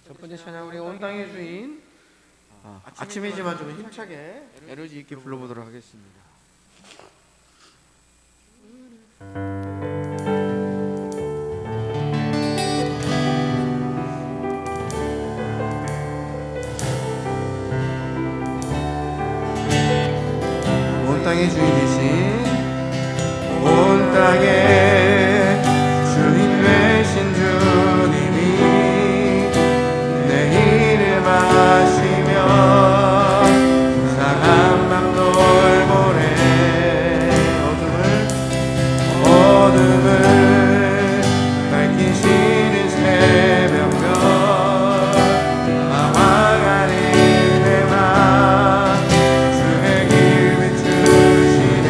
첫 번째 찬양 우리 온 땅의 주인 아침이지만 좀 힘차게 에너지 있게 불러보도록 하겠습니다. 온 땅의 주인이신 온 땅의 주인 되신 주님이 내 이름 아시며 사랑만 돌보네 어둠을 밝히시는 새벽별 나와 가린 해만 주의 길 비추시네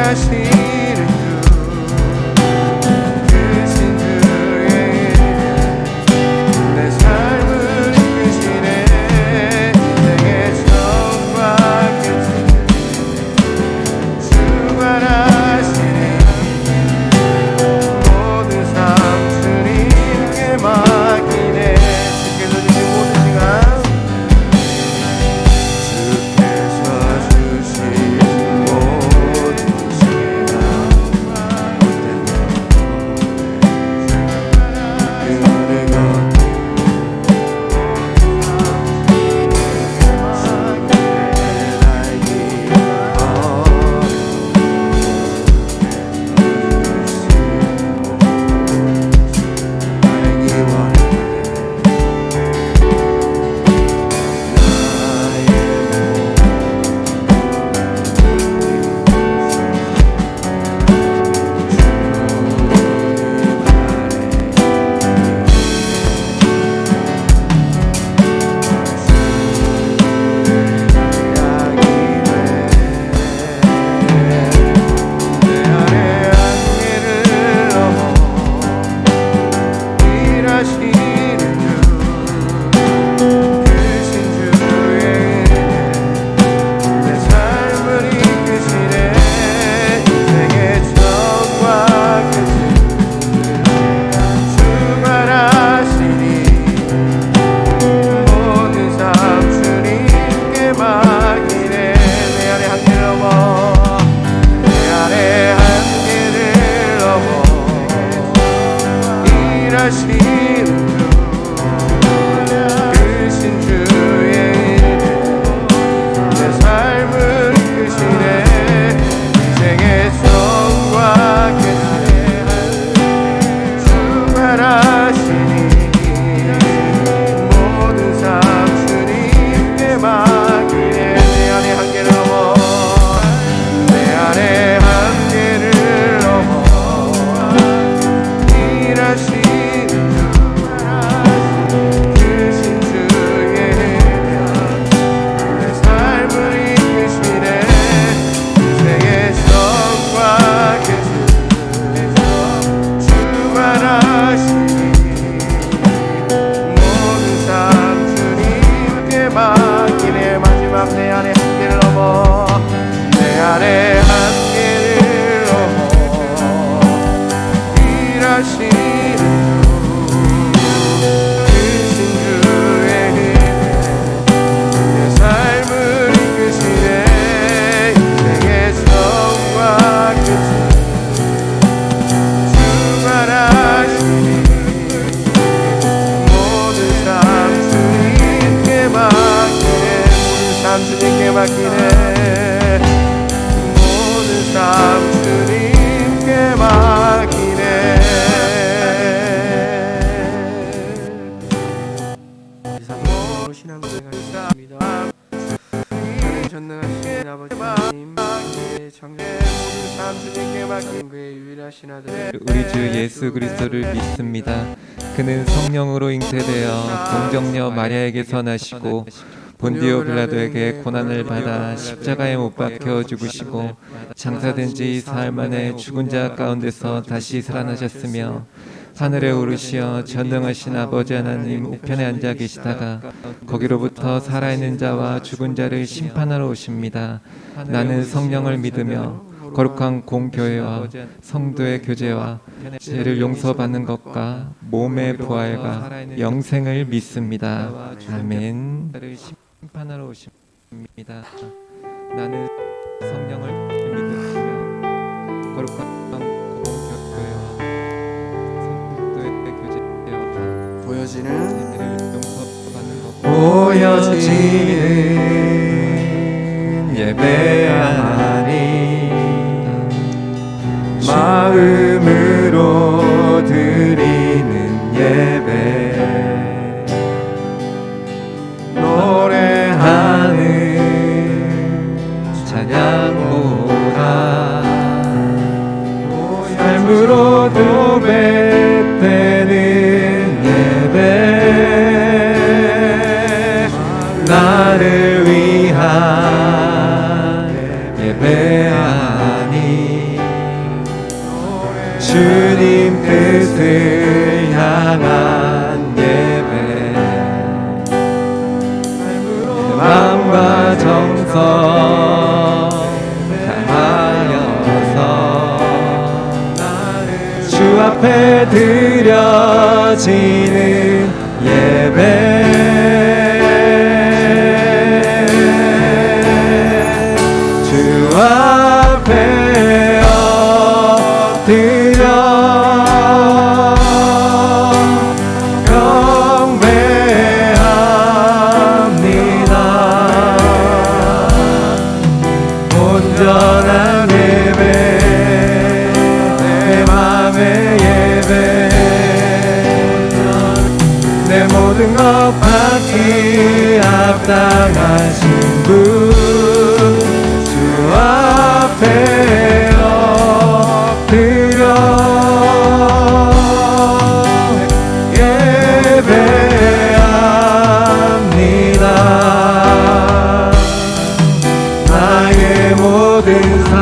일하시는 우리 주 예수 그리스도를 믿습니다. 그는 성령으로 잉태되어 동정녀 마리아에게서 나시고 본디오 빌라도에게 고난을 받아 십자가에 못 박혀 죽으시고 장사된 지 사흘 만에 죽은 자 가운데서 다시 살아나셨으며 하늘에 오르시어 전능하신 아버지 하나님 우편에 앉아 계시다가 거기로부터 살아있는 자와 죽은 자를 심판하러 오십니다. 나는 성령을 믿으며 거룩한 공교회와 성도의 교제와 죄를 용서받는 것과 몸의 부활과 영생을 믿습니다. 아멘. 심판하러 오십니다. 나는 성령을 믿으며 거룩한 공교회와 성도의 교제와 보여지는 죄를 용서받는 것과 보여지는 예배하니 마음으로 드리는 예배 노래하는 찬양보다 삶으로 도배되는 예배 나를 위한 예배하니 합당한 예배 마음과 정성 다하여서 주 앞에 드려지는 예배 주 앞에 엎드려 온전한 예배 내 맘의 예배 내 모든 것 받기 합당하신 분 주 앞에 엎드려 예배합니다. 나의 모든 삶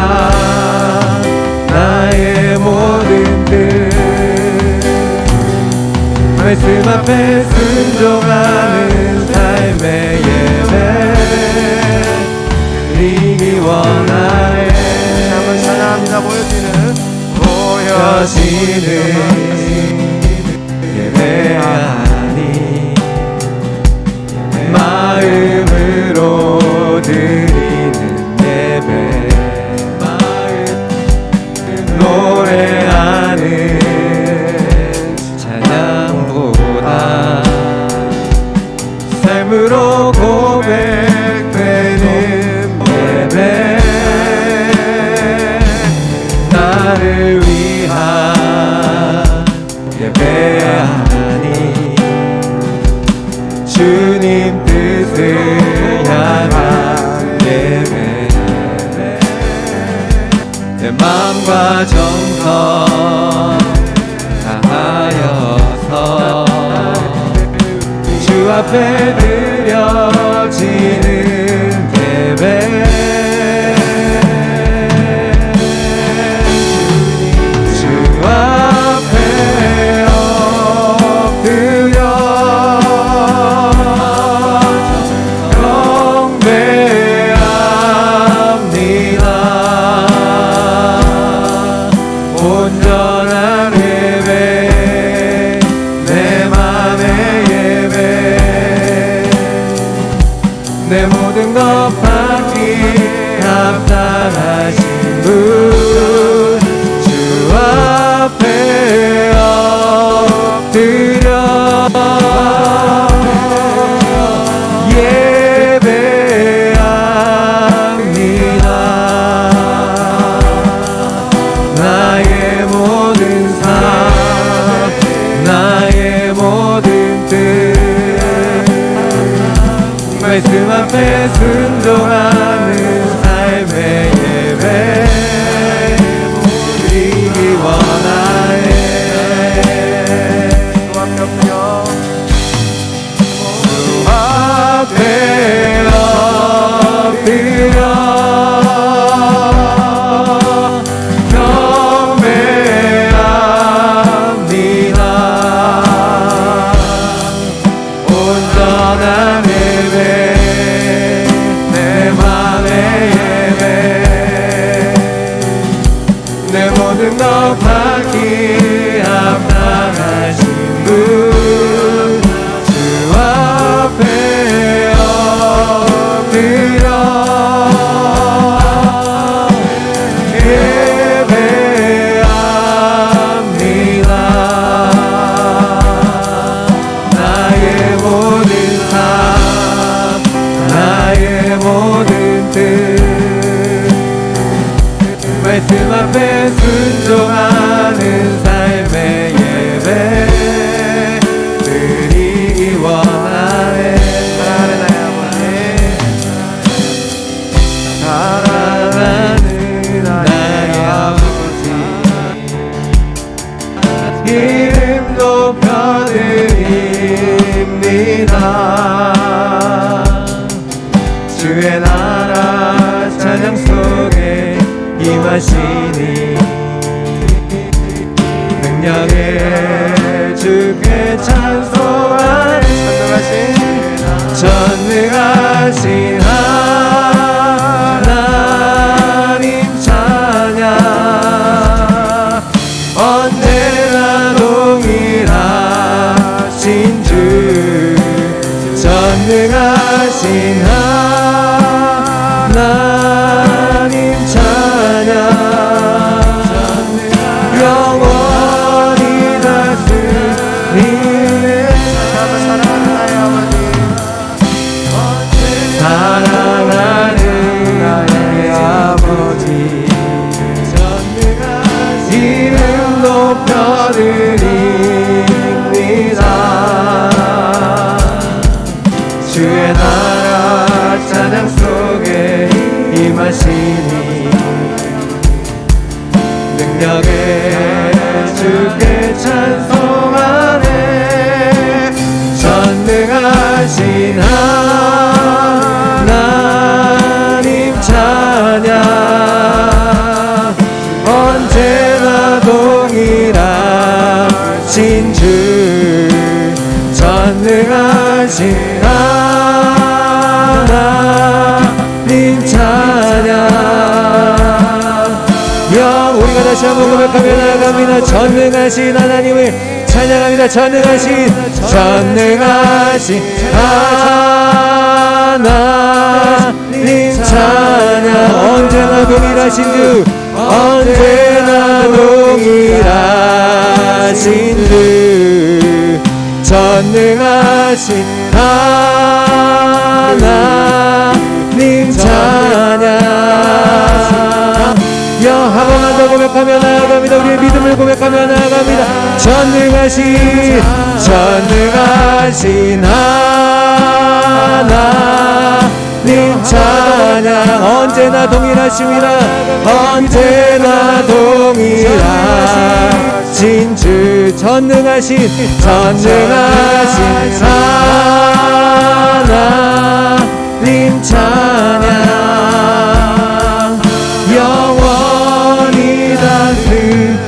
나의 모든 뜻 말씀 앞에 순종하는 삶의 예배 드리기 원하네. 한번 찬양합니다. 보여지는 예배하니 마음으로 드리는 예배 노래하는 찬양보다 삶으로 고백되는 예배 나를 위한 예배하니 주님 뜻을 향한 예배 내 마음과 정성 다하여서 주 앞에 드려지는 예배 주 앞에 엎드려 경배합니다. 온전한 예배 내 맘의 예배 내 모든 것 받기 합당하신 분 주 앞에 엎드려 예배합니다. 나의 모든 삶 나의 모든 뜻 말씀 앞에 순종하는 삶의 예배 드리기 원하네. 주 앞에 엎드려 경배합니다. 온전한 예배 내 맘의 예배 내 모든 것 받기 합당하신 분 주 앞에 엎드려 예배합니다. 나의 모든 삶 나의 모든 뜻 말씀 앞에 순종하는 삶의 예배 드리기 원하네. 사랑하는 나의 아버지 이름 높여드립니다. 주의 나라 찬양 속에 임하시니 능력의 주께 찬송하네 전능하신 하나님 찬양 언제나 동일하신 주 전능하신 하나님 찬양 영원히 다스리네 사랑하는 나의 아버지 이름 높여드립니다 주의 나라 찬양 속에 임하시니 능력에 주께 찬송하네 전능하신 하나님 찬양 언제나 동일하신 주 전능하신 하나님 찬양 우리가 다시 한번 고백하며 나아갑니다 전능하신 하나님을 찬양합니다 전능하신 하나님 찬양 언제나 동일하신 주 언제나 동일하신 주 전능하신 하나님 찬양 한 번만 더 고백하며 나아갑니다 우리의 믿음을 고백하며 나아갑니다 전능하신 하나님 찬양 언제나 동일하십니다 언제나 동일하신 주 전능하신 하나님 찬양 영원히 다스리네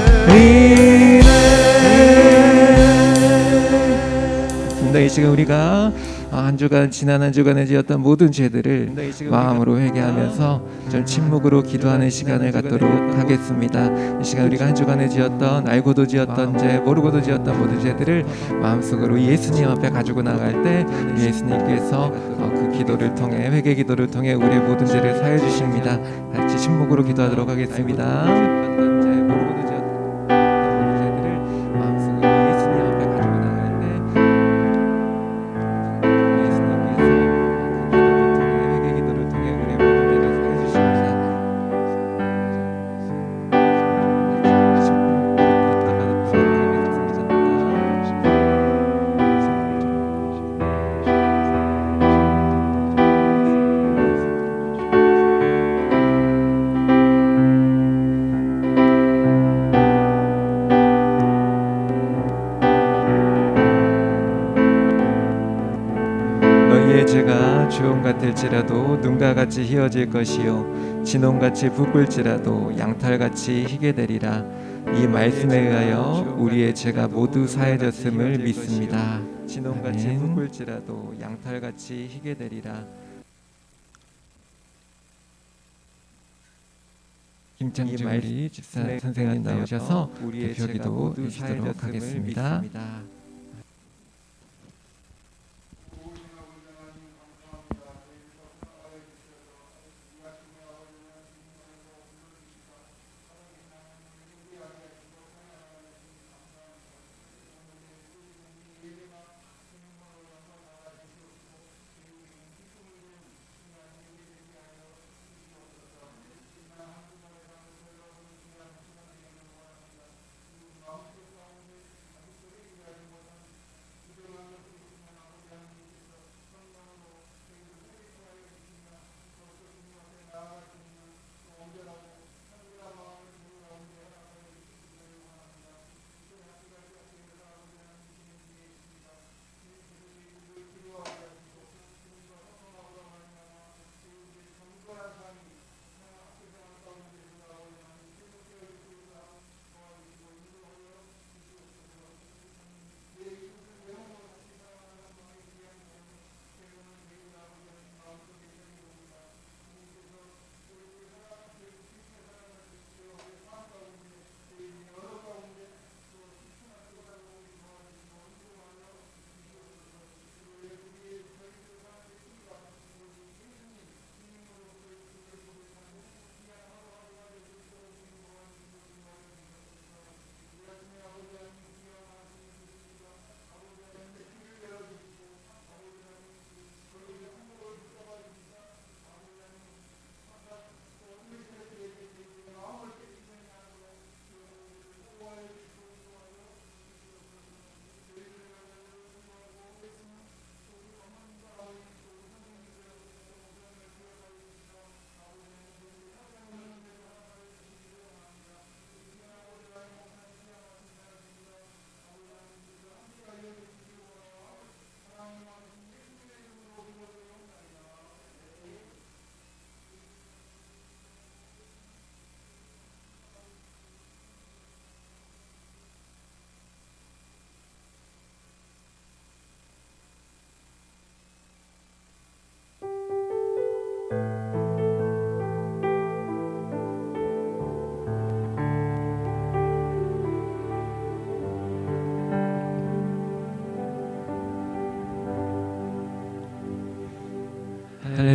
이 시간 우리가 한 주간 지난 한 주간에 지었던 모든 죄들을 마음으로 회개하면서 좀 침묵으로 기도하는 시간을 갖도록 하겠습니다. 이 시간 우리가 한 주간에 지었던 알고도 지었던 죄 모르고도 지었던 모든 죄들을 마음속으로 예수님 앞에 가지고 나갈 때 예수님께서 그 기도를 통해 회개 기도를 통해 우리의 모든 죄를 사해 주십니다. 같이 침묵으로 기도하도록 하겠습니다. 죄가 주홍 같을지라도 눈과 같이 희어질 것이요 진홍같이 붉을지라도 양털같이 희게 되리라. 이 말씀에 의하여 우리의 죄가 모두 사해졌음을 믿습니다. 진홍같이 붉을지라도 양털같이 희게 되리라. 김창준 우리 집사 선생님 나오셔서 대표기도 해주도록 하겠습니다.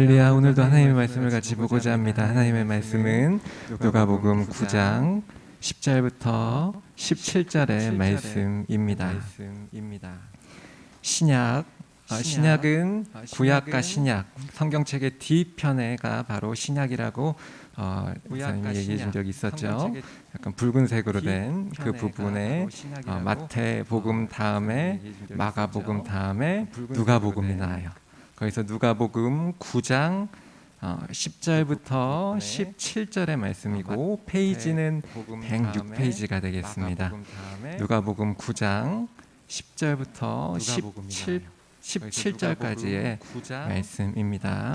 할렐루야. 오늘도 하나님의 말씀을 같이 보고자 합니다. 하나님의 말씀은 누가복음 9장 10절부터 17절의 말씀입니다. 신약은 구약과 신약, 성경책의 뒤편에가 바로 신약이라고 목사님이 얘기해 준 적이 있었죠. 약간 붉은색으로 된 그 부분에 마태복음 다음에 마가복음 다음에 누가복음이 나와요. 거기서 누가복음 9장 10절부터 17절의 말씀이고 페이지는 106페이지가 되겠습니다. 누가복음 9장 10절부터 17절까지의 말씀입니다.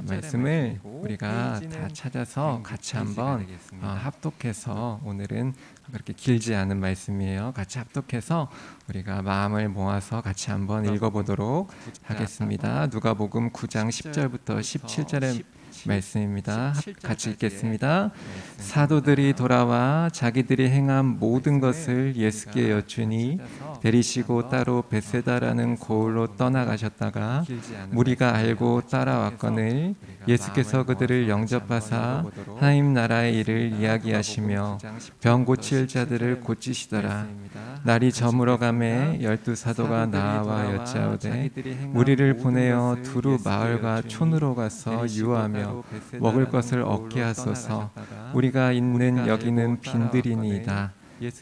말씀을 우리가 다 찾아서 같이 한번 합독해서, 오늘은 그렇게 길지 않은 말씀이에요. 같이 합독해서 우리가 마음을 모아서 같이 한번 읽어보도록 하겠습니다. 누가복음 9장 10절부터 17절의 말씀입니다. 같이 읽겠습니다. 사도들이 돌아와 자기들이 행한 모든 것을 예수께 여쭈니 데리시고 따로 벳세다라는 고을로 떠나가셨다가 무리가 알고 따라왔거늘 예수께서 그들을 영접하사 하나님 나라의 일을 이야기하시며 병 고칠 자들을 고치시더라. 날이 저물어 가매 12사도가 나와 여짜오되 우리를 보내어 두루 마을과 촌으로 가서 유하며 먹을 것을 얻게 하소서. 우리가 있는 여기는 빈들이니이다.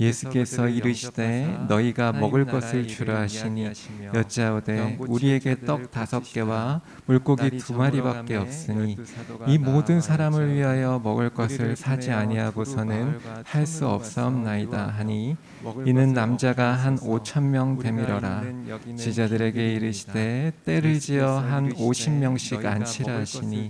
예수께서 이르시되 너희가 먹을 것을 주라 하시니 여짜오되 우리에게 떡 5개와 물고기 2마리밖에 없으니 이 모든 사람을 위하여 먹을 것을 사지 아니하고서는 할 수 없사옵나이다 하니 이는 남자가 한 5,000명 되밀어라. 제자들에게 이르시되 때를 지어 한 50명씩 앉히라 하시니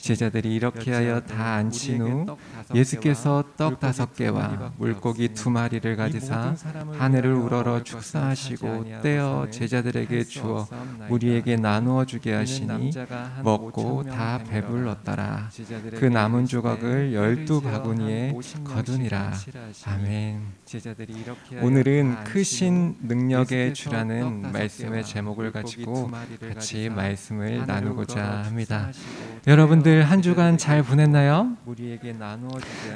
제자들이 이렇게 하여 다 앉힌 후 예수께서 떡 5개와 물고기 2마리를 가지사 하늘을 우러러 축사하시고 떼어 제자들에게 주어 무리에게 나누어 주게 하시니 먹고 다 배불렀더라. 그 남은 조각을 12바구니에 거두니라. 아멘. 오늘은 크신 능력의 주라는 말씀의 제목을 가지고 같이 말씀을 나누고자 합니다. 여러분들 한 주간 잘 보냈나요?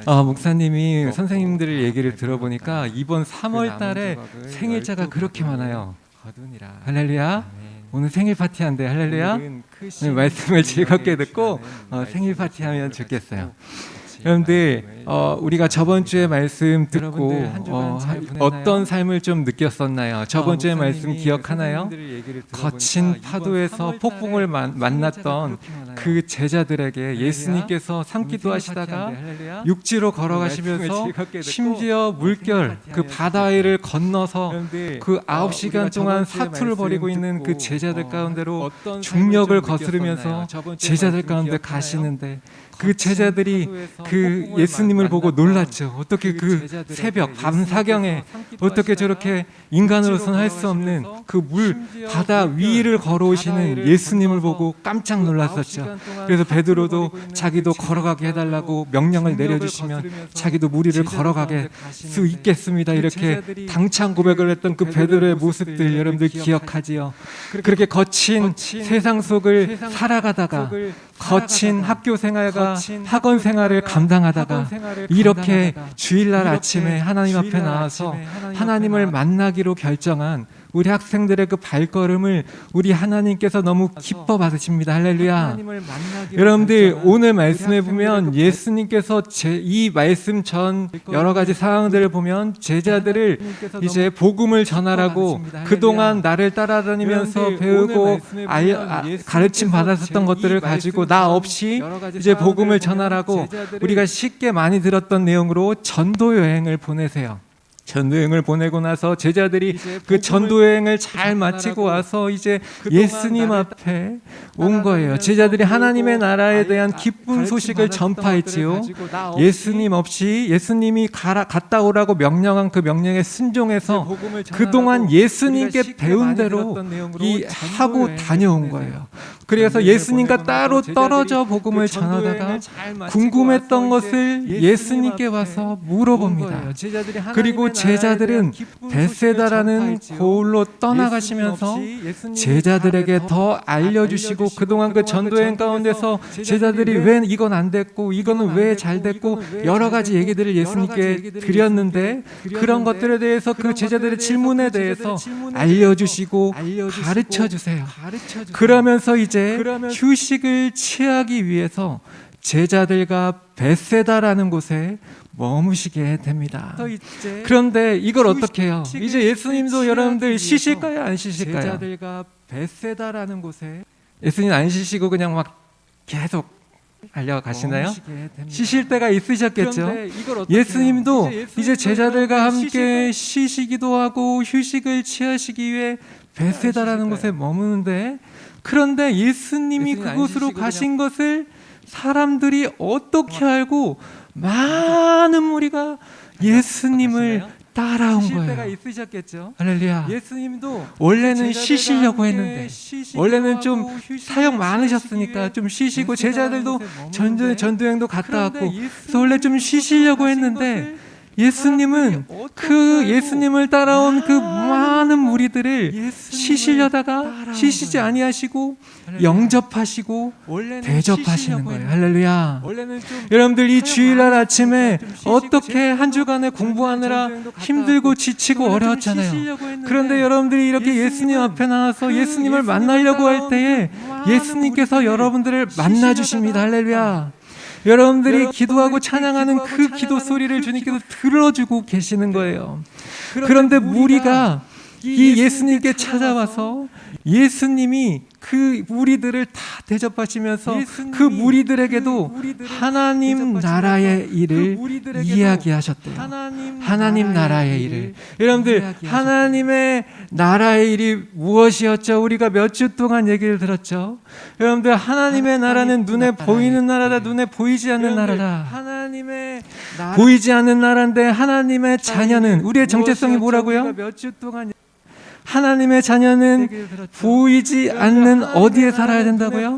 목사님이 선생님들 얘기를 들어보니까 이번 3월 달에 생일자가 그렇게 많아요. 할렐루야. 오늘 생일 파티한대. 할렐루야. 말씀을 즐겁게 듣고 생일 파티하면 좋겠어요. 여러분들 우리가 저번 주에 말씀 듣고 어떤 삶을 좀 느꼈었나요? 저번 주에 말씀 기억하나요? 거친 파도에서 폭풍을 만났던 그 제자들에게 예수님께서 산기도 하시다가 육지로 걸어가시면서 심지어 물결 그 바다 위를 건너서 그 9시간 동안 사투를 벌이고 있는 그 제자들 가운데로 중력을 거스르면서 제자들 가운데 가시는데 그 제자들이 그 예수님을 보고 놀랐죠. 어떻게 그 새벽 밤사경에 어떻게 저렇게 인간으로서는 할 수 없는 그 물 바다 위를 걸어오시는 예수님을 보고 깜짝 놀랐었죠. 그래서 베드로도 자기도 걸어가게 해달라고 명령을 내려주시면 자기도 물 위를 걸어가게 수 있겠습니다. 이렇게 당찬 고백을 했던 그 베드로의 모습들 여러분들 기억하지요. 그렇게 거친 세상 속을 살아가다가 거친 학교 생활과 학원 생활을 감당하다가 이렇게 주일날 아침에 하나님 앞에 나와서 하나님을 만나기로 결정한 우리 학생들의 그 발걸음을 우리 하나님께서 너무 기뻐 받으십니다. 할렐루야. 여러분들 오늘 말씀에 보면 예수님께서 이 말씀 전 여러 가지 상황들을 보면 제자들을 이제 복음을 전하라고 그동안 나를 따라다니면서 배우고 가르침 받았었던 것들을 가지고 나 없이 이제 복음을 전하라고 우리가 쉽게 많이 들었던 내용으로 전도 여행을 보내세요. 전도여행을 보내고 나서 제자들이 그 전도여행을 잘 마치고 와서 이제 예수님 앞에 온 거예요. 제자들이 하나님의 나라에 대한 기쁜 소식을 전파했지요. 예수님 없이 예수님이 갔다 오라고 명령한 그 명령에 순종해서 그동안 예수님께 배운 대로 하고 다녀온 거예요. 그래서 예수님과 따로 떨어져 복음을 전하다가 궁금했던 것을 예수님께 와서 물어봅니다. 그리고 제자들은 벳세다라는 고을로 떠나가시면서 제자들에게 더 알려주시고, 그동안 그 전도행 가운데서 제자들이 왜 이건 안 됐고 이거는 왜 잘 됐고 여러 가지 얘기들을 예수님께 드렸는데, 그런 것들에 대해서 그 제자들의 질문에 대해서 알려주시고 가르쳐 주세요. 그러면서 이제 휴식을 취하기 위해서 제자들과 벳세다라는 곳에 머무시게 됩니다. 그런데 이걸 어떻게 해요? 이제 예수님도 여러분들 쉬실까요? 안 쉬실까요? 제자들과 벳세다라는 곳에 예수님 안 쉬시고 그냥 막 계속 알려가시나요? 쉬실 때가 있으셨겠죠. 예수님도 이제 제자들과 함께 쉬시기도 하고 휴식을 취하시기 위해 벳세다라는 곳에 머무는데, 그런데 예수님이 그곳으로 가신 것을 사람들이 어떻게 알고 많은 무리가 예수님을 따라온 거예요. 할렐루야. 예수님도 원래는 쉬시려고 했는데, 원래는 좀 사역 많으셨으니까 좀 쉬시고, 제자들도 전도행도 갔다 왔고, 그래서 원래 좀 쉬시려고 했는데, 예수님은 그 예수님을 따라온 그 많은 무리들을 쉬시려다가 쉬시지 아니하시고 영접하시고 대접하시는 거예요. 할렐루야. 여러분들 이 주일날 아침에 어떻게 한 주간에 공부하느라 힘들고 지치고 어려웠잖아요. 그런데 여러분들이 이렇게 예수님 앞에 나와서 예수님을 만나려고 할 때에 예수님께서 여러분들을 만나주십니다. 할렐루야. 여러분들이 기도하고 찬양하는 그 기도 소리를 주님께서 들어주고 계시는 거예요. 그런데 무리가 이 예수님께 찾아와서 예수님이 그 무리들을 다 대접하시면서 그 무리들에게도 하나님 나라의 일을 이야기하셨대요. 하나님 나라의 일을. 여러분들, 하나님의 나라의 일이 무엇이었죠? 우리가 몇 주 동안 얘기를 들었죠. 여러분들, 하나님의 나라는 눈에 보이는 나라다, 눈에 보이지 않는 나라다. 보이지 않는 나라인데 하나님의 자녀는, 우리의 정체성이 뭐라고요? 하나님의 자녀는 보이지 않는 어디에 살아야 된다고요?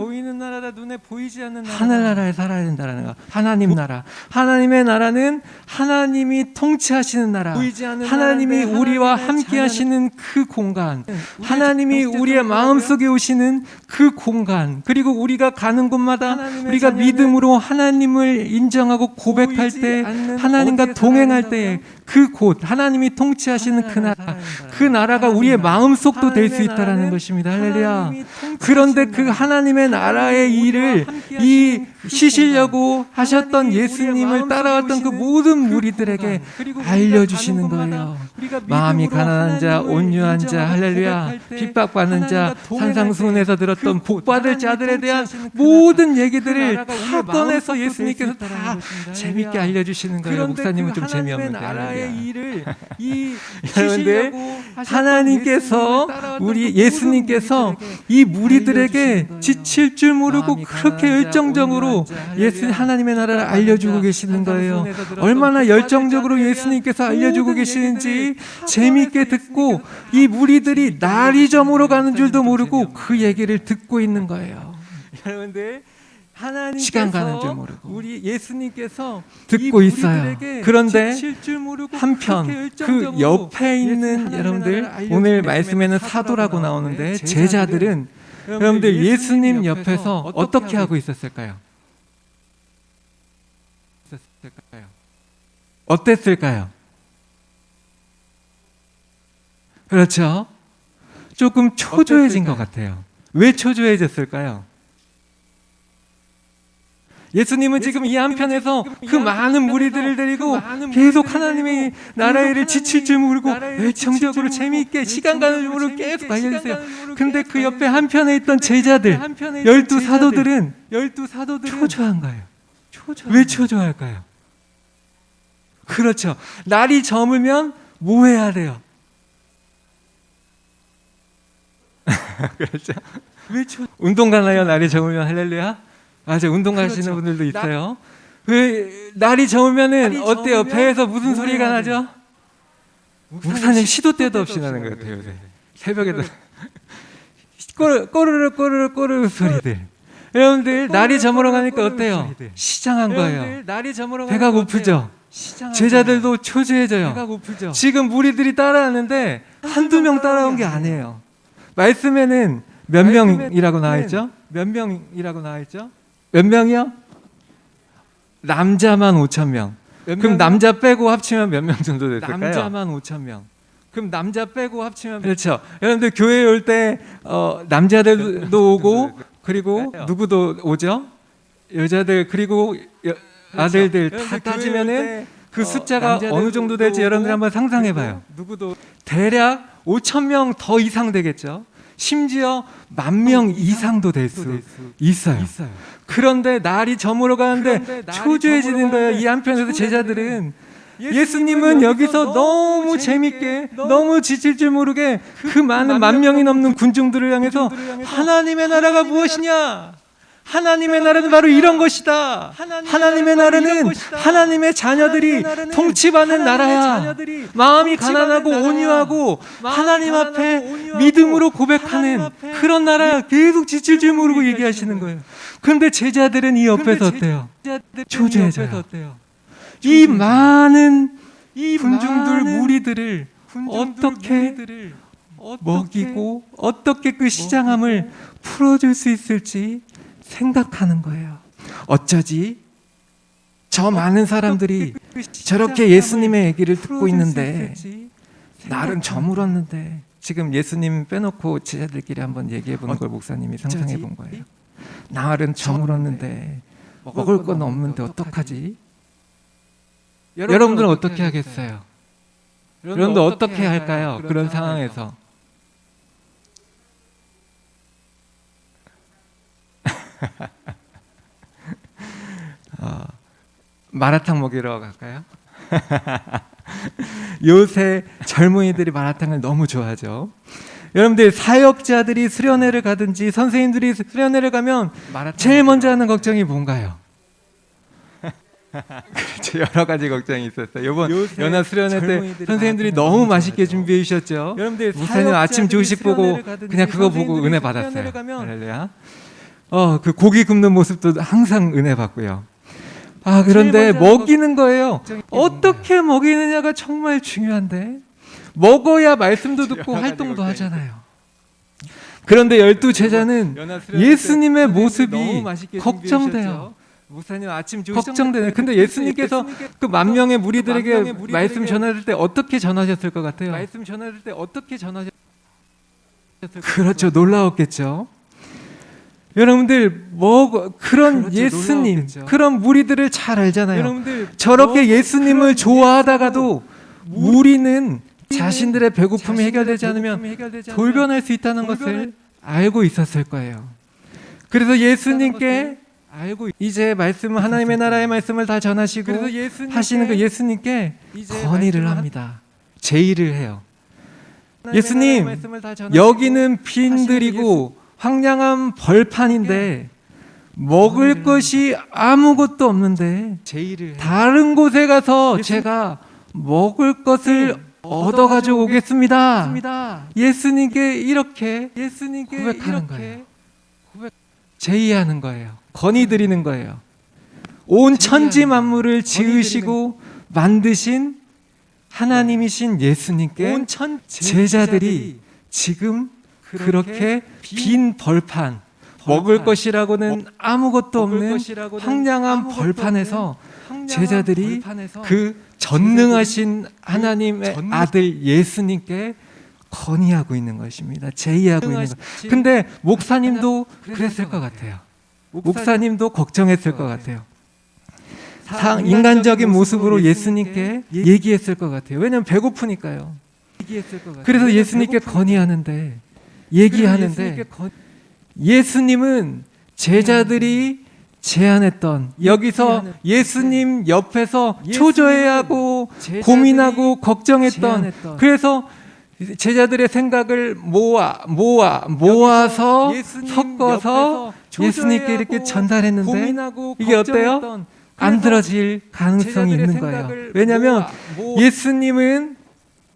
하늘나라에 살아야 된다는 거. 하나님 나라. 하나님의 나라는 하나님이 통치하시는 나라. 하나님이 우리와 함께 하시는 그 공간. 하나님이 우리의 마음속에 오시는 그 공간. 그리고 우리가 가는 곳마다 우리가 믿음으로 하나님을 인정하고 고백할 때, 하나님과 동행할 때 그 곳, 하나님이 통치하시는 그 나라, 그 나라가 우리의 마음속도 될 수 있다라는 것입니다. 할렐루야. 그런데 그 하나님의 나라의 일을 쉬시려고 하셨던 예수님을 따라왔던 그 모든 무리들에게 알려주시는 거예요. 마음이 가난한 자, 온유한 자, 할렐루야, 핍박받는 자, 산상수훈에서 들었던 복받을 자들에 대한 모든 얘기들을 다 꺼내서 예수님께서 다 재밌게 알려주시는 거예요. 목사님은 좀 재미없는데. 여러분들, 하나님께서, 우리 예수님께서 이 무리들에게 지칠 줄 모르고 그렇게 열정적으로 하나님의 나라를 알려주고 계시는 거예요. 얼마나 열정적으로 예수님께서 알려주고 계시는지 재미있게 듣고, 이 무리들이 날이 저물어 가는 줄도 모르고 그 얘기를 듣고 있는 거예요. 여러분들, 시간 가는 줄 모르고 우리 예수님께서 듣고 있어요. 그런데 한편 그 옆에 있는, 여러분들, 오늘 말씀에는 사도라고 나오는데, 제자들은 여러분들 예수님 옆에서 어떻게 하고 있었을까요? 어땠을까요? 그렇죠? 조금 초조해진 것 같아요. 왜 초조해졌을까요? 예수님은 지금 이 한편에서 그 많은 무리들을 데리고 계속 하나님의 나라의 일을 지칠 줄 모르고 열정적으로 재미있게 시간 가는 줄 모르고 계속 알려주세요. 근데 그 옆에 한편에 있던 제자들, 12 사도들은 초조한 거예요. 왜 초조할까요? 그렇죠. 날이 저물면 뭐 해야 돼요? 그렇죠. 운동 가나요? 날이 저물면? 할렐루야. 맞아요. 운동 가시는 분들도 있어요. 왜 날이 저으면은 어때요? 배에서 무슨 소리가 나죠? 목사님 시도 때도 없이 나는 것 같아요. 새벽에도 꼬르르 소리들. 여러분들 날이 저물어 가니까 어때요? 시장한 거예요. 배가 고프죠? 제자들도 초조해져요. 지금 무리들이 따라하는데 한두 명 따라온 게 아니에요. 말씀에는 몇 명이라고 나와 있죠? 몇 명이요? 남자만 5,000명. 그럼 남자 빼고 합치면 몇 명 정도 됐을까요? 남자만 5,000명. 그럼 남자 빼고 합치면 그렇죠. 여러분들 교회에 올 때 남자들도 오고 그리고 누구도 오죠? 여자들 그리고 아들들 다 따지면은 그 숫자가 어느 정도 될지 여러분들 한번 상상해 봐요. 대략 5,000명 더 이상 되겠죠. 심지어 10,000명 이상도 될 수 있어요. 그런데 날이 저물어 가는데 초조해지는 거예요. 이 한편에서 제자들은 예수님은 여기서 너무 재밌게 너무 지칠 줄 모르게 그 많은 10,000명이 넘는 군중들을 향해서 하나님의 나라가 무엇이냐? 하나님의 나라는 바로 이런 것이다. 하나님의 나라는 하나님의 자녀들이 통치받는 나라야. 마음이 가난하고 온유하고 하나님 앞에 믿음으로 고백하는 그런 나라야. 계속 지칠 줄 모르고 얘기하시는 거예요. 그런데 제자들은 이 옆에서 어때요? 초조해져요. 이 많은 군중들 무리들을 어떻게 먹이고 어떻게 그 시장함을 풀어줄 수 있을지 생각하는 거예요. 어쩌지 저 많은 사람들이 저렇게 예수님의 얘기를 듣고 있는데 날은 저물었는데. 지금 예수님 빼놓고 제자들끼리 한번 얘기해 보는 걸 목사님이 상상해 본 거예요. 날은 저물었는데 먹을 건 없는데 어떡하지? 여러분들은 어떻게 하겠어요? 여러분들 어떻게 할까요? 그런 상황에서. 마라탕 먹이러 갈까요? 요새 젊은이들이 마라탕을 너무 좋아하죠. 여러분들 사역자들이 수련회를 가든지 선생님들이 수련회를 가면 제일 먼저 하는 걱정이 뭔가요? 그렇죠. 여러 가지 걱정이 있었어요. 이번 연합 수련회 때 선생님들이 너무 맛있게 준비해 주셨죠. 여러분들 목사님 아침 조식 보고 그냥 그거 보고 은혜 받았어요. 할렐루야. 그 고기 굽는 모습도 항상 은혜 받고요. 그런데 먹이는 거예요. 어떻게 먹이느냐가 정말 중요한데 먹어야 말씀도 듣고 활동도 하잖아요. 그런데 12제자는 예수님의 모습이 걱정돼요. 목사님 아침 걱정되네. 근데 예수님께서 그 10,000명의 무리들에게 말씀 전하실 때 어떻게 전하셨을 것 같아요? 그렇죠. 놀라웠겠죠. 여러분들 그런 예수님, 그런 무리들을 잘 알잖아요. 저렇게 예수님을 좋아하다가도 무리는 자신들의 배고픔이 해결되지 않으면 돌변할 수 있다는 것을 알고 있었을 거예요. 그래서 예수님께 이제 말씀은 하나님의 나라의 말씀을 다 전하시고 하시는 그 예수님께 건의를 합니다. 제의를 해요. 예수님, 여기는 빈들이고 황량한 벌판인데 먹을 것이 아무것도 없는데 다른 곳에 가서 제가 먹을 것을 얻어가지고 오겠습니다. 예수님께 이렇게 고백하는 거예요. 제의하는 거예요. 건의드리는 거예요. 온 천지 만물을 지으시고 만드신 하나님이신 예수님께 제자들이 지금 그렇게 빈 벌판, 먹을 것이라고는 아무것도 없는 황량한 벌판에서 제자들이 그 전능하신 하나님의 아들 예수님께 건의하고 있는 것입니다. 제의하고 있는 것. 근데 목사님도 그랬을 것 같아요. 목사님도 걱정했을 것 같아요. 인간적인 모습으로 예수님께 얘기했을 것 같아요. 왜냐하면 배고프니까요. 그래서 예수님께 건의하는데 얘기하는데 예수님은 제자들이 제안했던 여기서 예수님 옆에서 초조해하고 고민하고 걱정했던 그래서 제자들의 생각을 모아서 섞어서 예수님께 이렇게 전달했는데 이게 어때요? 안 들어질 가능성이 있는 거예요. 왜냐하면 예수님은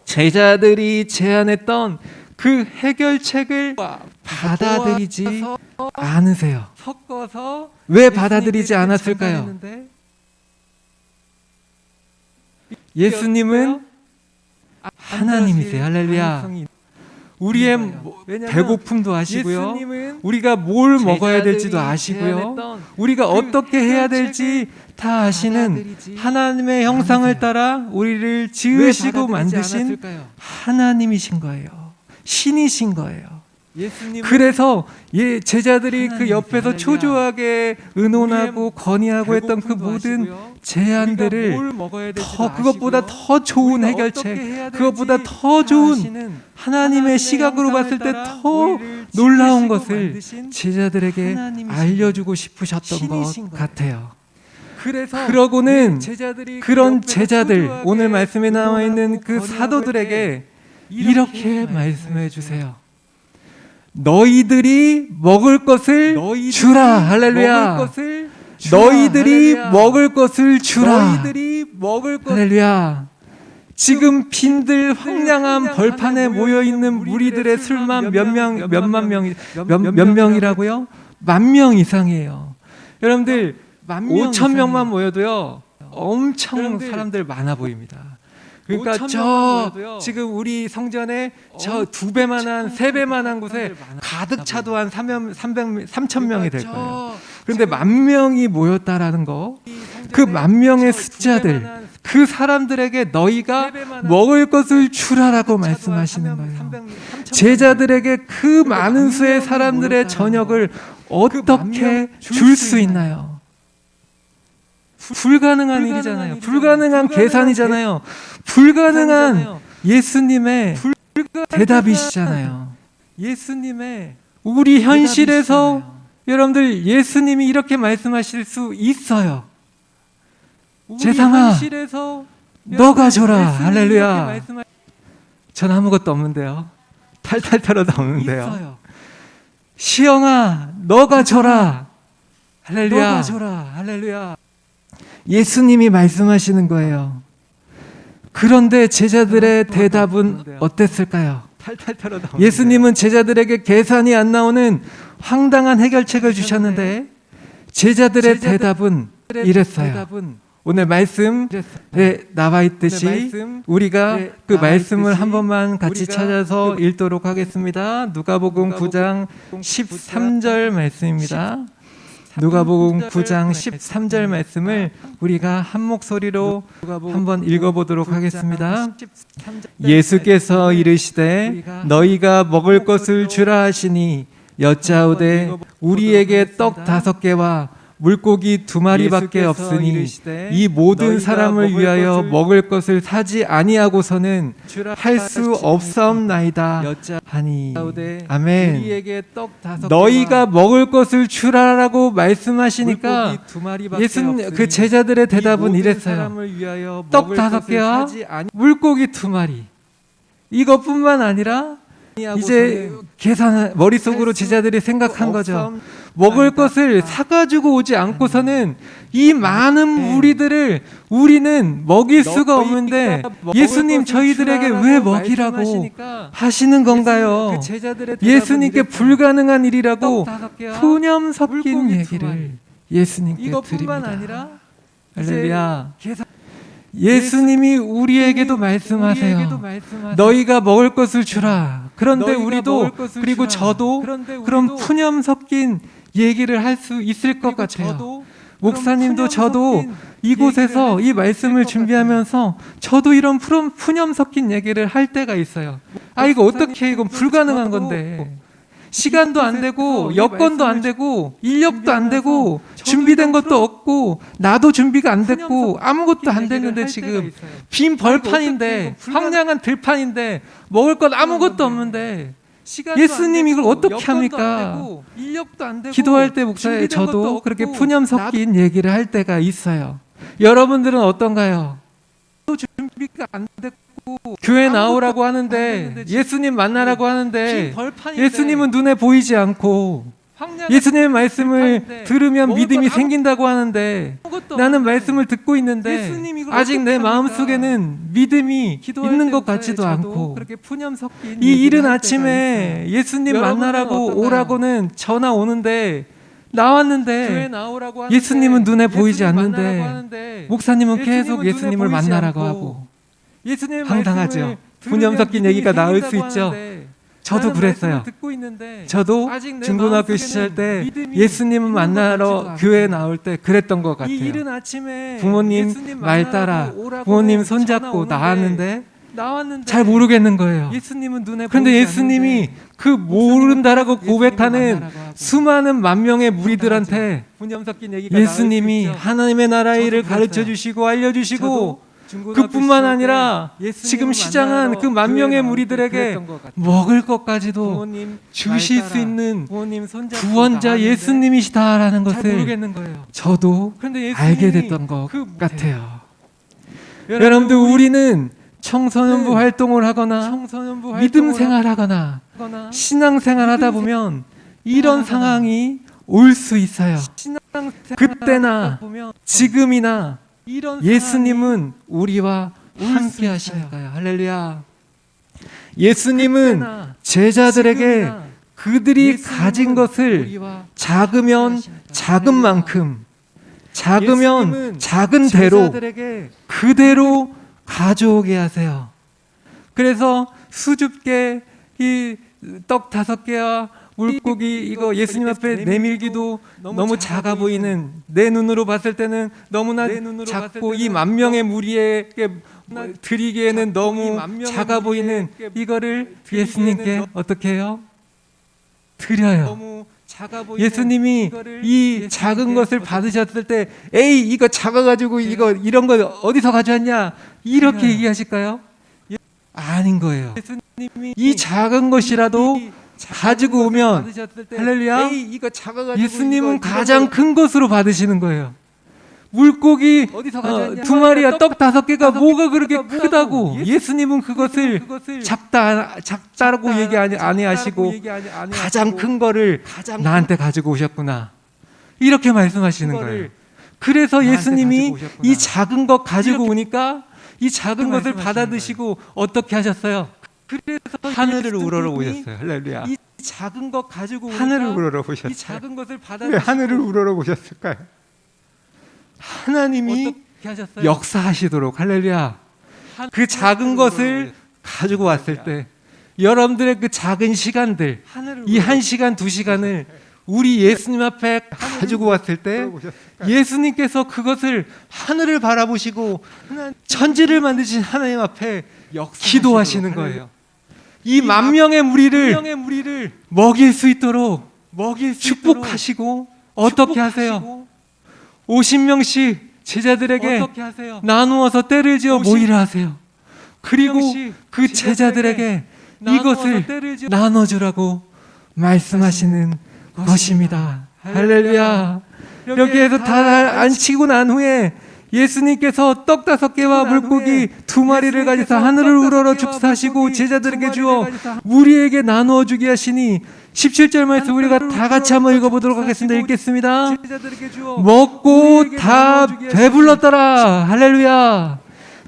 제자들이 제안했던 그 해결책을 받아들이지 않으세요. 섞어서 왜 받아들이지 않았을까요? 전달했는데 예수님은 하나님이세요. 할렐루야. 우리의 배고픔도 아시고요. 우리가 뭘 먹어야 될지도 아시고요. 우리가 어떻게 해야 될지 다 아시는 하나님의 형상을 따라 우리를 지으시고 만드신 하나님이신 거예요. 신이신 거예요. 그래서 제자들이 그 옆에서 초조하게 의논하고 건의하고 했던 그 모든 제안들을 그것보다 더 좋은 해결책, 그것보다 더 좋은 하나님의 시각으로 봤을 때 더 놀라운 것을 제자들에게 알려주고 싶으셨던 것 같아요. 그러고는 그런 제자들, 오늘 말씀에 나와 있는 그 사도들에게 이렇게 말씀해 주세요. 너희들이 먹을 것을 주라. 할렐루야. 너희들이 먹을 것을 주라. 할렐루야. 지금 빈들 황량한 벌판에 모여 있는 무리들의 수만 몇 명이라고요? 10,000명 이상이에요. 여러분들 5,000명만 모여도요 엄청 사람들 많아 보입니다. 그러니까 저 지금 우리 성전에 저 2배만한 3배만한 곳에 가득 차도 한 3,000명이 될 거예요. 그런데 10,000명이 모였다라는 거, 그 10,000명의 숫자들, 그 사람들에게 너희가 먹을 것을 주라라고 말씀하시는 거예요. 제자들에게 그 많은 수의 사람들의 저녁을 어떻게 줄 수 있나요? 불가능한 일이잖아요. 불가능한 계산이잖아요. 불가능한 예수님의 대답이시잖아요. 우리 현실에서 여러분들 예수님이 이렇게 말씀하실 수 있어요. 재상아, 너가 줘라. 할렐루야. 전 아무것도 없는데요. 탈탈 털어도 없는데요. 시영아, 너가 줘라. 할렐루야. 할렐루야. 예수님이 말씀하시는 거예요. 그런데 제자들의 대답은 어땠을까요? 예수님은 제자들에게 계산이 안 나오는 황당한 해결책을 주셨는데 제자들의 대답은 이랬어요. 오늘 말씀에 나와 있듯이 우리가 그 말씀을 한 번만 같이 찾아서 읽도록 하겠습니다. 누가복음 9장 13절 말씀입니다. 누가복음 9장 13절 말씀을 우리가 한 목소리로 한번 읽어보도록 하겠습니다. 예수께서 이르시되 너희가 먹을 것을 주라 하시니 여짜오되 우리에게 떡 5개와 물고기 2마리밖에 없으니 이 모든 사람을 위하여 먹을 것을 사지 아니하고서는 할 수 없사옵나이다 하니. 아멘. 너희가 먹을 것을 주라라고 말씀하시니까 예수님 그 제자들의 대답은 이랬어요. 떡 5개와 물고기 2마리. 이것뿐만 아니라 이제 계산 머릿속으로 제자들이 생각한 거죠. 먹을 것을 사가지고 오지 않고서는 이 많은 무리들을 우리는 먹일 수가 없는데 예수님 저희들에게 왜 먹이라고 하시는 건가요? 예수님께 불가능한 일이라고 푸념 섞인 얘기를 예수님께 드립니다. 할렐루야. 예수님이 우리에게도 말씀하세요. 너희가 먹을 것을 주라. 그런데 우리도 그리고 저도 그런 푸념 섞인 얘기를 할 수 있을 것 같아요. 목사님도 저도 이곳에서 이 말씀을 준비하면서 저도 이런 푸념 섞인 얘기를 할 때가 있어요. 아, 이거 어떻게 해? 이건 불가능한 건데. 시간도 안 되고 여건도 안 되고 인력도 안 되고 준비된 것도 없고 나도 준비가 안 됐고 아무것도 안 됐는데 지금 빈 벌판인데 황량한 들판인데 먹을 것 아무것도 없는데 예수님 이걸 어떻게 합니까? 기도할 때 목사님 저도 그렇게 푸념 섞인 얘기를 할 때가 있어요. 여러분들은 어떤가요? 준비가 안 됐고 교회 나오라고 하는데 예수님 만나라고 하는데 예수님은 눈에 보이지 않고 예수님의 말씀을 들으면 믿음이 생긴다고 하는데 나는 말씀을 듣고 있는데 아직 내 마음속에는 믿음이 있는 것 같지도 않고 이 이른 아침에 예수님 만나라고 오라고는 전화 오는데 나왔는데 예수님은 눈에 보이지 않는데 목사님은 계속 예수님을 만나라고 하고 황당하죠. 분념 섞인 얘기가 나올 수 있죠. 저도 그랬어요. 저도 중고등학교 시절 때 예수님을 만나러 교회에 나올 때 그랬던 것 같아요. 부모님 말 따라 부모님 손잡고 나왔는데 잘 모르겠는 거예요. 그런데 예수님이 그 모른다라고 고백하는 수많은 만 명의 무리들한테 예수님이 하나님의 나라의 일을 가르쳐 주시고 알려주시고 그뿐만 아니라 지금 시장한 그 만 명의 무리들에게 먹을 것까지도 주실 수 있는 구원자 예수님이시다라는 것을 저도 알게 됐던 것 같아요. 여러분들 우리는 청소년부 활동을 하거나 믿음 생활하거나 신앙 생활하다 보면 이런 상황이 올 수 있어요. 그때나 지금이나 예수님은 우리와 함께 하시니까요. 할렐루야. 예수님은 제자들에게 그들이 가진 것을 작으면 작은 만큼 작으면 작은 대로 그대로 가져오게 하세요. 그래서 수줍게 이 떡 5개와 물고기 이거 예수님 앞에 내밀기도 너무 작아 보이는 내 눈으로 봤을 때는 너무나 작고 이 만 명의 무리에게 드리기에는 너무 작아 보이는 이거를 예수님께 어떻게 해요? 드려요. 예수님이 이 작은 것을 받으셨을 때 에이 이거 작아가지고 이거 이런 거 어디서 가져왔냐 이렇게 얘기하실까요? 아닌 거예요. 이 작은 것이라도 가지고 오면 할렐루야 예수님은 가장 큰 것으로 받으시는 거예요. 물고기 2마리야 떡 5개가 뭐가 그렇게 크다고 예수님은 그것을 작다라고 얘기 안 하시고 가장 큰 거를 나한테 가지고 오셨구나 이렇게 말씀하시는 거예요. 그래서 예수님이 이 작은 것 가지고 오니까 이 작은 것을 받아 드시고 어떻게 하셨어요? 그래서 하늘을 우러러 보셨어요. 할렐루야. 이 작은 것 가지고 하늘을 우러러 보셨어요. 이 작은 것을 받아 왜 하늘을 우러러 보셨을까요? 하나님이 역사하시도록 할렐루야. 그 작은 것을 가지고 왔을 때 여러분들의 그 작은 시간들 이 1시간 2시간을 우리 예수님 앞에 가지고 왔을 때 예수님께서 그것을 하늘을 바라보시고 천지를 만드신 하나님 앞에 기도하시는 거예요. 이 만 명의 무리를 먹일 수 있도록 축복하시고 어떻게 하세요? 50명씩 제자들에게 나누어서 때를 지어 모이라 하세요. 그리고 그 제자들에게 이것을 나눠주라고 말씀하시는 것입니다. 할렐루야. 여기에서 다 앉히고 난 후에 예수님께서 떡 5개와 물고기 2마리를 가지사 하늘을 우러러 축사하시고 제자들에게 주어 무리에게 나누어 주게 하시니 17절 말씀 우리가 다 같이 한번 읽어보도록 하겠습니다. 읽겠습니다. 먹고 다 배불렀더라. 할렐루야.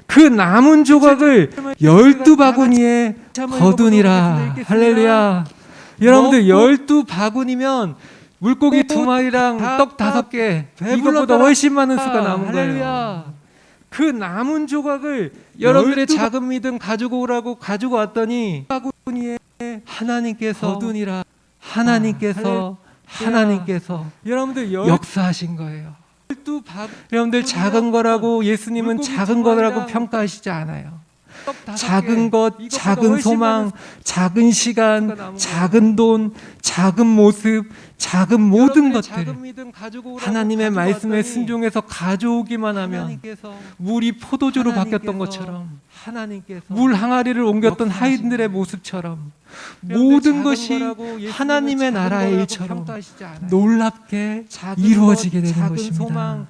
그 남은 조각을 12바구니에 거두니라. 할렐루야. 여러분들 12바구니면 물고기 2마리랑 떡 5개 이것보다 훨씬 많은 수가 남은 거예요. 그 남은 조각을 여러분들의 작은 믿음 가지고 오라고 가지고 왔더니 바구니에 하나님께서 거두니라. 하나님께서 여러분들 역사하신 거예요. 여러분들 작은 거라고 예수님은 작은 거라고 평가하시지 않아요. 작은 것, 작은 소망, 작은 시간, 작은 돈, 작은 모습, 작은 모든 것들 하나님의 말씀에 순종해서 가져오기만 하면 물이 포도주로 바뀌었던 것처럼 물 항아리를 옮겼던 하인들의 모습처럼 모든 것이 하나님의 나라의 일처럼 놀랍게 이루어지게 되는 것입니다.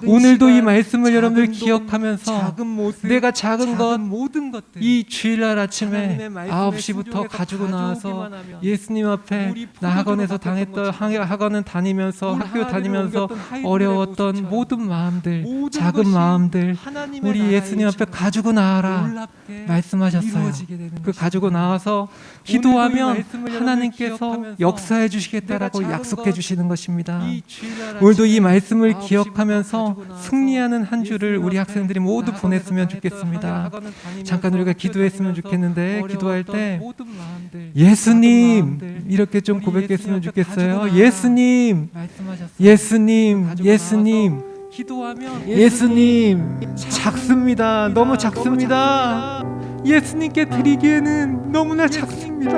오늘도 이 말씀을 여러분들 기억하면서 작은 모습, 내가 작은 것 모든 것들 이 주일날 아침에 하나님의 말씀의 9시부터 순종에서 가지고 나와서 가져오기만 하면 예수님 앞에 우리 나 학원에서 포도주로 당했던 바뀌었던 학원은 다니면서 물 학교 하나를 다니면서 옮겼던 하이들의 어려웠던 모습처럼 모든 마음들 모든 작은 것이 마음들 하나님의 우리 나라의 예수님 앞에 일처럼 가지고 나와라 놀랍게 말씀하셨어요. 이루어지게 되는 그 것입니다. 가지고 나와서 오늘도 이 기도하면 말씀을 하나님께서 여러분들 역사해 기억하면서 주시겠다라고 내가 작은 약속해 것, 주시는 것입니다. 이 주일날 오늘도 이 아침에 말씀을 9시부터 기억하면서 가지고 나와서 승리하는 한 주를 예수님 우리 앞에 학생들이 모두 나 보냈으면 학원에서 좋겠습니다. 학원은 다니면서 잠깐 우리가 학교 기도했으면 다니면서 좋겠는데 기도할 어려웠던 때 모든 마음들, 예수님 작은 마음들, 이렇게 좀 우리 고백했으면 예수님 앞에 좋겠어요. 가지고 예수님, 말씀하셨어요. 예수님, 가지고 예수님, 기도하면 예수님 작습니다. 너무 작습니다. 예수님께 드리기에는 너무나 작습니다.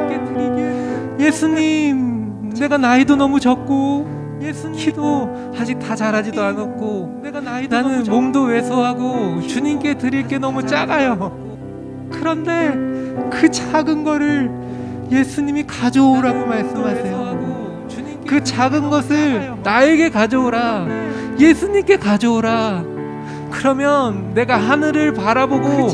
예수님, 내가 나이도 너무 적고 키도 아직 다 자라지도 않았고 나는 몸도 왜소하고 주님께 드릴 게 너무 작아요. 그런데 그 작은 거를 예수님이 가져오라고 말씀하세요. 그 작은 것을 나에게 가져오라. 예수님께 가져오라. 그러면 내가 하늘을 바라보고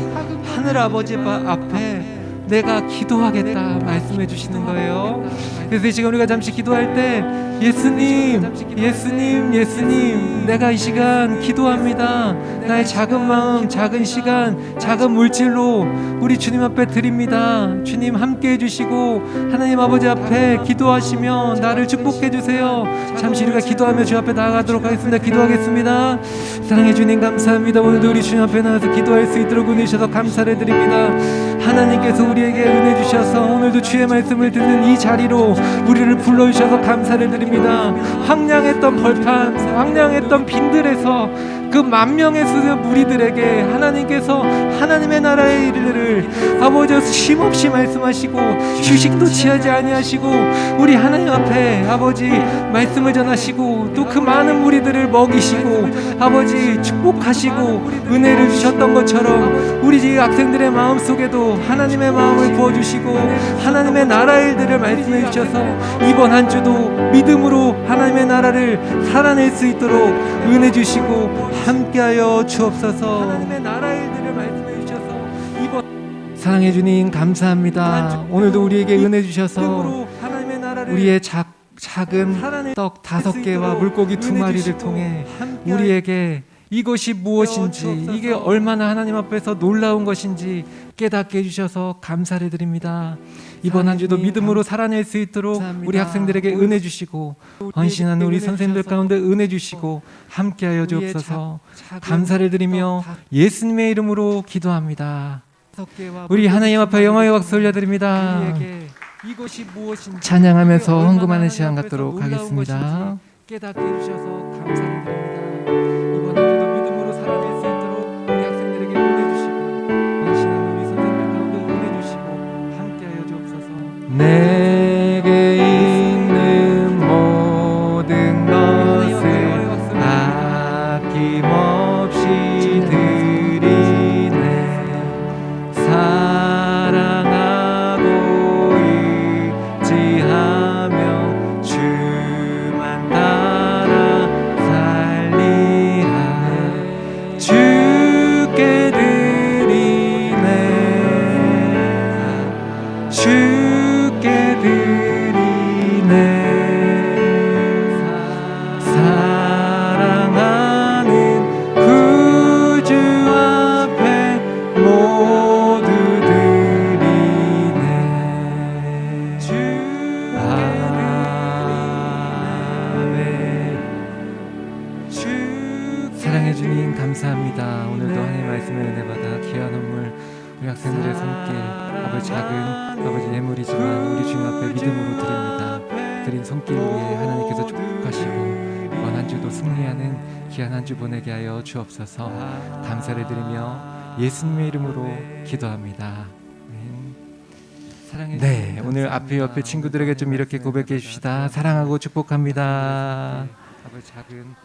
하늘 아버지 앞에 내가 기도하겠다 말씀해 주시는 거예요. 그래서 지금 우리가 잠시 기도할 때 예수님, 예수님, 예수님, 내가 이 시간 기도합니다. 나의 작은 마음, 작은 시간, 작은 물질로 우리 주님 앞에 드립니다. 주님 함께 해주시고 하나님 아버지 앞에 기도하시며 나를 축복해 주세요. 잠시 우리가 기도하며 주 앞에 나아가도록 하겠습니다. 기도하겠습니다. 사랑해 주님 감사합니다. 오늘도 우리 주님 앞에 나와서 기도할 수 있도록 은혜 주셔서 감사를 드립니다. 하나님께서 우리에게 은혜 주셔서 오늘도 주의 말씀을 듣는 이 자리로 우리를 불러주셔서 감사를 드립니다. 황량했던 벌판, 황량했던 빈들에서 그 만명의 수의 무리들에게 하나님께서 하나님의 나라의 일들을 아버지 쉼없이 말씀하시고 휴식도 취하지 아니하시고 우리 하나님 앞에 아버지 말씀을 전하시고 또 그 많은 무리들을 먹이시고 아버지 축복하시고 은혜를 주셨던 것처럼 우리 학생들의 마음속에도 하나님의 마음을 부어주시고 하나님의 나라 일들을 말씀해 주셔서 이번 한 주도 믿음으로 하나님의 나라를 살아낼 수 있도록 은혜 주시고 함께하여 주옵소서. 하나님의 나라 일들을 말씀해 주셔서 이번 사랑해 주님 감사합니다. 오늘도 우리에게 은혜 주셔서 우리의 작은 떡 5개와 물고기 2마리를 통해 우리에게 이것이 무엇인지 이게 얼마나 하나님 앞에서 놀라운 것인지 깨닫게 해주셔서 감사를 드립니다. 이번 한 주도 믿음으로 살아낼 수 있도록 우리 학생들에게 은혜 주시고 헌신하는 우리 선생님들 가운데 은혜 주시고 함께하여 주옵소서. 감사를 드리며 예수님의 이름으로 기도합니다. 우리 하나님 앞에 영광의 박수 올려드립니다. 찬양하면서 헌금하는 시간 갖도록 하겠습니다. 깨닫게 해주셔서 감사를 드립니다. 이번 한 주도 믿음으로 살아낼 수 있도록 우리 학생들에게 은혜 주시고 헌신하는 우리 선생님들 가운데 은혜 주시고 함께하여 주옵소서. 내게 있는 모든 것을 아낌없이 드리네. 사랑하고 의지하며 주만 따라 살리라. 주께 드리네. 주께 드리네. 사랑하는 구주 앞에 모두 드리네. 아멘. 사랑해 주님 감사합니다. 오늘도 하나님의 말씀에 은혜 받아 귀한 선물 우리 학생들의 손길 아버지 작은 아버지 예물이지만 우리 주님 앞에 믿음으로 드립니다. 드린 손길 위에 하나님께서 축복하시고 이번 한 주도 승리하는 귀한 한 주 보내게 하여 주옵소서. 감사를 드리며 예수님의 이름으로 기도합니다. 네, 오늘 앞에 옆에 친구들에게 좀 이렇게 고백해 줍시다. 사랑하고 축복합니다.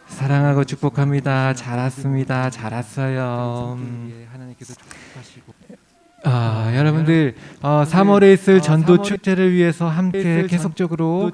사랑하고 축복합니다. 잘 왔습니다. 잘 왔어요. 여러분들 3월에 있을 전도 축제를 위해서 함께 계속적으로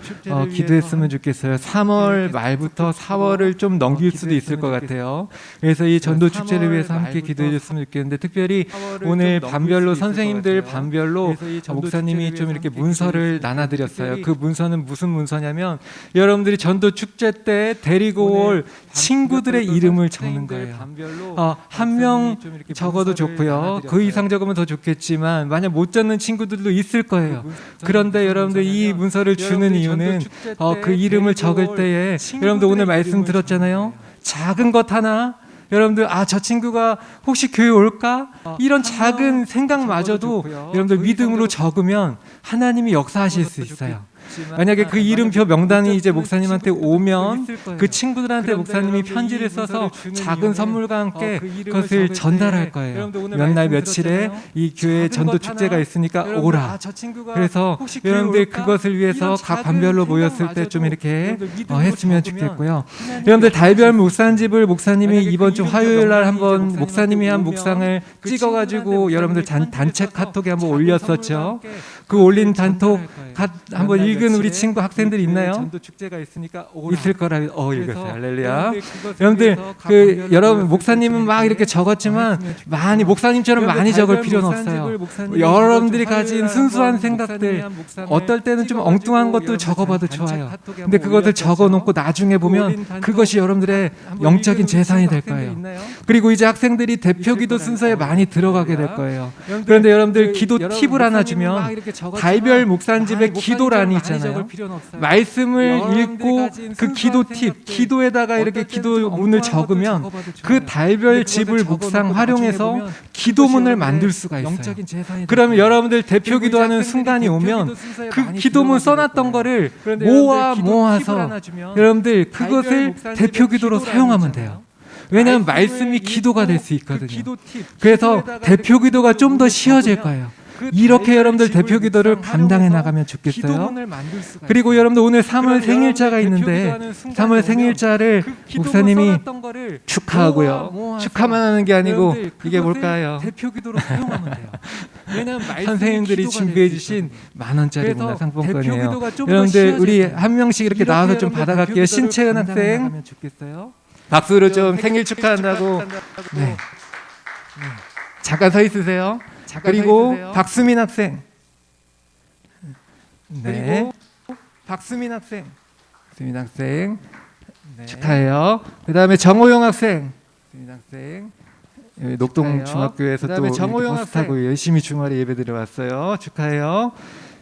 기도했으면 좋겠어요. 3월 말부터 4월을 좀 넘길 수도 있을 것 같아요. 그래서 이 전도 축제를 위해서 함께 기도해 줬으면 좋겠는데, 특별히 오늘 반별로 선생님들 반별로 목사님이 좀 이렇게 문서를 나눠드렸어요. 그 문서는 무슨 문서냐면 여러분들이 전도 축제 때 데리고 올 친구들의 이름을 적는 거예요. 한 명 적어도 좋고요. 그 이상 적으면 더 좋겠지만 만약 못 적는 친구들도 있을 거예요. 그런데 여러분들 이 문서를 주는 이유는 그 이름을 적을 때에 여러분들 오늘 말씀 들었잖아요. 작은 것 하나, 여러분들 저 친구가 혹시 교회 올까? 이런 작은 생각마저도 여러분들 믿음으로 적으면 하나님이 역사하실 수 있어요. 만약에 그 이름표 명단이 이제 목사님한테 오면 그 친구들한테 목사님이 편지를 써서 작은 선물과 함께 그것을 전달할 거예요. 몇 날 며칠에 이 교회 전도 축제가 있으니까 오라. 그래서 여러분들 그것을 위해서 각 반별로 모였을 때 좀 이렇게 했으면 좋겠고요. 여러분들 달별 묵상집을 목사님이 이번 주 화요일 날 한번 목사님이 한 묵상을 찍어가지고 여러분들 단체 카톡에 한번 올렸었죠. 그 올린 단톡 한번 읽은 우리 친구 학생들 있나요? 전도 축제가 있으니까 있을 거라 읽었어요. 할렐루야. 여러분들 여러분 목사님은 막 이렇게 적었지만 많이 목사님처럼 많이 적을 필요는 없어요. 여러분들이 가진 순수한 생각들, 어떨 때는 좀 엉뚱한 것도 적어봐도 좋아요. 근데 그것을 적어놓고 나중에 보면 그것이 여러분들의 영적인 재산이 될 거예요. 그리고 이제 학생들이 대표기도 순서에 많이 들어가게 될 거예요. 그런데 여러분들 기도 팁을 하나 주면 달별 묵상집의 기도란이 있잖아요. 말씀을 읽고 그 기도 팁, 기도에다가 이렇게 기도문을 적으면 그 달별 집을 묵상 활용해서 기도문을 만들 수가 있어요. 그러면 여러분들 대표 기도하는 순간이 오면 그 기도문 써놨던 거를 모아서 여러분들 그것을 대표 기도로 사용하면 돼요. 왜냐하면 말씀이 기도가 될 수 있거든요. 그래서 대표 기도가 좀 더 쉬워질 거예요. 이렇게 여러분들 대표 기도를 감당해 나가면 좋겠어요. 그리고 여러분들 오늘 3월 생일자가 있는데 3월 생일자를 목사님이 축하하고요. 축하만 하는 게 아니고 이게 뭘까요? 대표 기도로 사용하면 돼요. 선생님들이 준비해 주신 10,000원짜리 문화상품권이에요. 여러분들 우리 한 명씩 이렇게 나와서 좀 받아갈게요. 신채은 학생 박수로 좀 생일 축하한다고. 네. 잠깐 서 있으세요. 그리고 박수민 학생. 네. 박수민 학생. 박수민 학생. 네. 축하해요. 그다음에 정호영 학생. 박수민 학생. 녹동 중학교에서 또 정호영 버스 타고 열심히 주말에 예배 드려왔어요. 축하해요.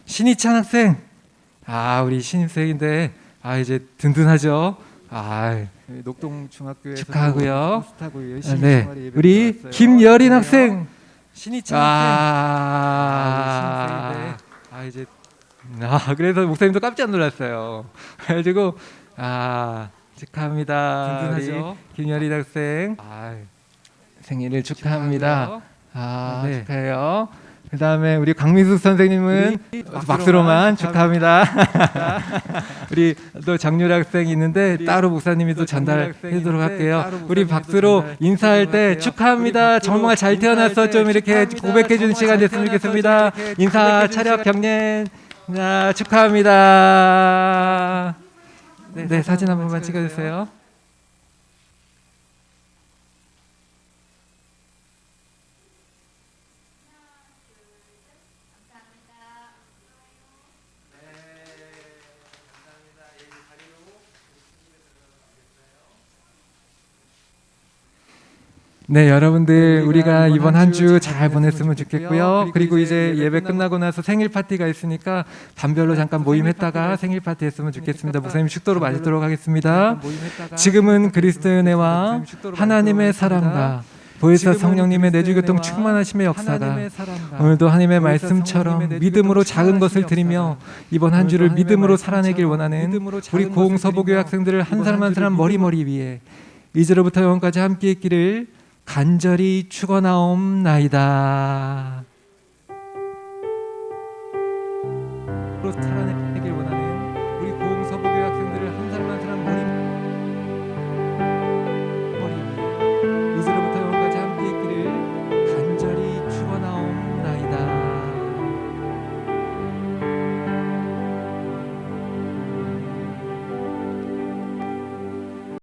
신희찬 학생. 우리 신입생인데 이제 든든하죠. 녹동 중학교에서 축하하고요. 버스 타고 열심히 주말에 예배 우리 김여린 학생. 신희찬 학생. 이제 그래서 목사님도 깜짝 놀랐어요. 그래가지고 축하합니다. 든든하죠. 김여린 학생. 생일을 축하합니다. 네. 축하해요. 그 다음에 우리 강민숙 선생님은 박수로만 축하합니다. 우리 또 장률 학생이 있는데 따로 목사님이 또 전달해도록 할게요. 우리 박수로 인사할 때 축하합니다. 정말 잘 태어나서 좀 이렇게 고백해 주는 시간 됐으면 좋겠습니다. 인사 차렷 경례 축하합니다. 네, 사진 한 번만 찍어주세요. 네, 여러분들 우리가 이번 한 주 잘 보냈으면 좋겠고요. 그리고 이제 예배 끝나고 나서 생일 파티가 있으니까 반별로 잠깐 모임했다가 생일 파티 했으면 좋겠습니다. 목사님 축도로 마치도록 하겠습니다. 지금은 그리스도의 은혜와 하나님의 사랑과 보혜사 성령님의 내주교통 충만하심의 역사가 오늘도 하나님의 말씀처럼 믿음으로 작은 것을 드리며 이번 한 주를 믿음으로 살아내길 원하는 우리 고흥서보교회 학생들을 한 사람 한 사람 머리 위에 이제로부터 영원까지 함께 있기를 간절히 축원하옵나이다.